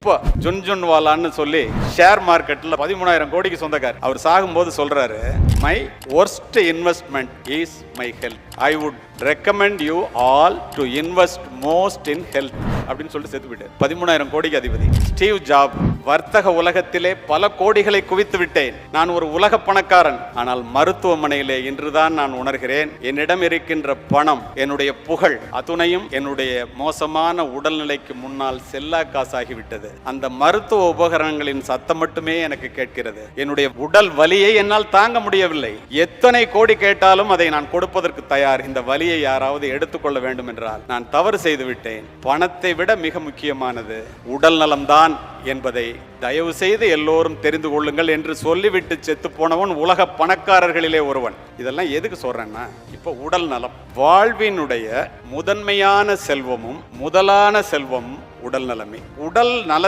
இப்போ ஜுன்ஜுன்வாலான்னு சொல்லி ஷேர் மார்க்கெட்ல 13,000 கோடிக்கு சொந்தக்கார். அவர் சாகும்போது சொல்றாரு, my worst investment is my health. I would recommend you all to invest most in health அப்படின்னு சொல்லிட்டு செத்து விட்டார். 13,000 கோடிக்கு அதிபதி ஸ்டீவ் ஜாப். வர்த்தக உலகத்திலே பல கோடிகளை குவித்து விட்டேன். நான் ஒரு உலக பணக்காரன். ஆனால் மருத்துவமனையிலே இன்றுதான் நான் உணர்கிறேன், என்னிடம் இருக்கின்ற பணம், என்னுடைய புகழ் அத்துணையும் என்னுடைய மோசமான உடல்நிலைக்கு முன்னால் செல்லா காசாகிவிட்டது. அந்த மருத்துவ உபகரணங்களின் சத்தம் மட்டுமே எனக்கு கேட்கிறது. என்னுடைய உடல் வலியை என்னால் தாங்க முடியவில்லை. எத்தனை கோடி கேட்டாலும் அதை நான் கொடுப்பதற்கு தயார். இந்த வலியை யாராவது எடுத்துக்கொள்ள வேண்டும் என்றால் நான் தவறு செய்து விட்டேன். பணத்தை விட மிக முக்கியமானது உடல் நலம்தான் என்பதை தயவு செய்து எல்லோரும் தெரிந்து கொள்ளுங்கள் என்று சொல்லிவிட்டு செத்து போனவன் உலக பணக்காரர்களிலே ஒருவன். இதெல்லாம் எதுக்கு சொல்றேன்னா, இப்போ உடல் நலம், வாழ்வினுடைய முதன்மையான செல்வமும் முதலான செல்வமும் உடல் நலமே. உடல் நல